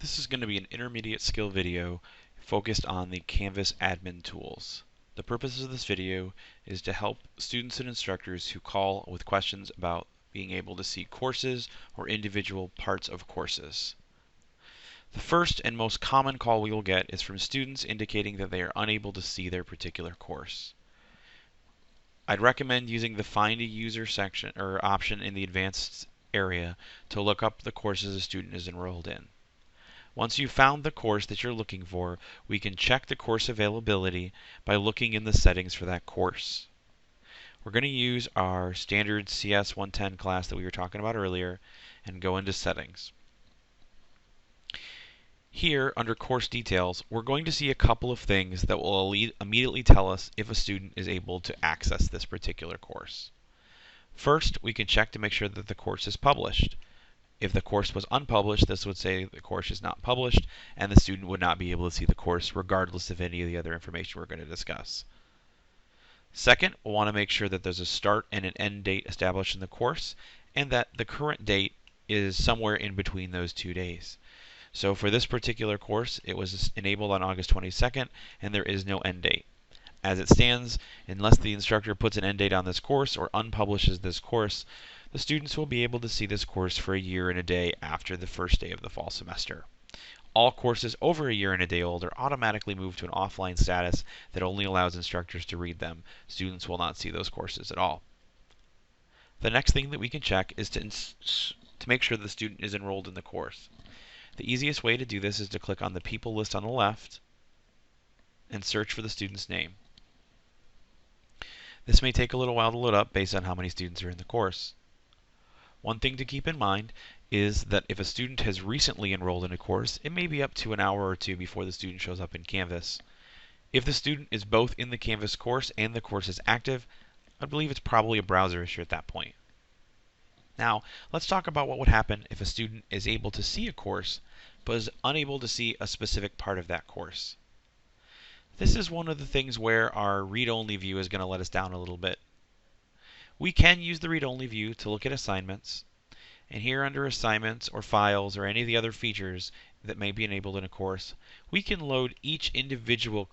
This is going to be an intermediate skill video focused on the Canvas admin tools. The purpose of this video is to help students and instructors who call with questions about being able to see courses or individual parts of courses. The first and most common call we will get is from students indicating that they are unable to see their particular course. I'd recommend using the Find a User section or option in the Advanced area to look up the courses a student is enrolled in. Once you've found the course that you're looking for, we can check the course availability by looking in the settings for that course. We're going to use our standard CS 110 class that we were talking about earlier and go into settings. Here, under course details, we're going to see a couple of things that will immediately tell us if a student is able to access this particular course. First, we can check to make sure that the course is published. If the course was unpublished, this would say the course is not published, and the student would not be able to see the course regardless of any of the other information we're going to discuss. Second, we'll want to make sure that there's a start and an end date established in the course, and that the current date is somewhere in between those 2 days. So for this particular course, it was enabled on August 22nd, and there is no end date. As it stands, unless the instructor puts an end date on this course or unpublishes this course, the students will be able to see this course for a year and a day after the first day of the fall semester. All courses over a year and a day old are automatically moved to an offline status that only allows instructors to read them. Students will not see those courses at all. The next thing that we can check is to make sure the student is enrolled in the course. The easiest way to do this is to click on the people list on the left and search for the student's name. This may take a little while to load up based on how many students are in the course. One thing to keep in mind is that if a student has recently enrolled in a course, it may be up to an hour or two before the student shows up in Canvas. If the student is both in the Canvas course and the course is active, I believe it's probably a browser issue at that point. Now, let's talk about what would happen if a student is able to see a course, but is unable to see a specific part of that course. This is one of the things where our read-only view is going to let us down a little bit. We can use the read-only view to look at assignments, and here under assignments or files or any of the other features that may be enabled in a course, we can load each individual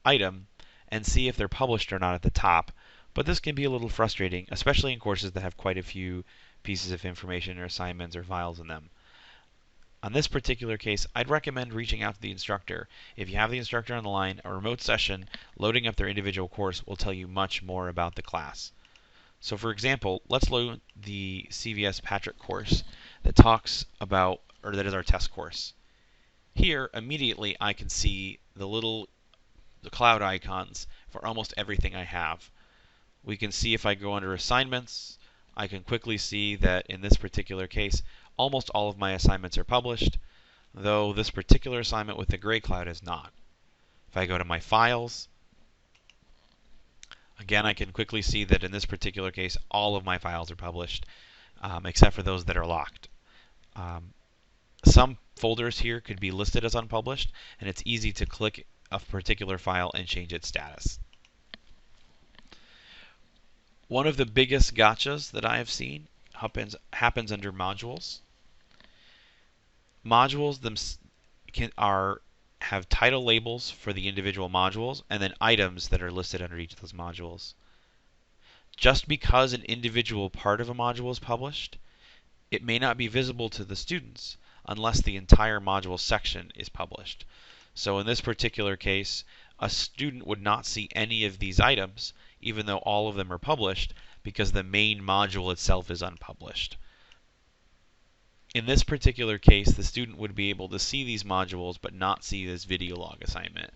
item and see if they're published or not at the top, but this can be a little frustrating, especially in courses that have quite a few pieces of information or assignments or files in them. On this particular case, I'd recommend reaching out to the instructor. If you have the instructor on the line, a remote session loading up their individual course will tell you much more about the class. So for example, let's load the CVS Patrick course that talks about, or that is our test course. Here, immediately I can see the cloud icons for almost everything I have. We can see if I go under assignments, I can quickly see that in this particular case, almost all of my assignments are published, though this particular assignment with the gray cloud is not. If I go to my files, again, I can quickly see that in this particular case, all of my files are published, except for those that are locked. Some folders here could be listed as unpublished, and it's easy to click a particular file and change its status. One of the biggest gotchas that I have seen happens under modules. Modules have title labels for the individual modules and then items that are listed under each of those modules. Just because an individual part of a module is published, it may not be visible to the students unless the entire module section is published. So in this particular case, a student would not see any of these items even though all of them are published because the main module itself is unpublished. In this particular case, the student would be able to see these modules but not see this video log assignment.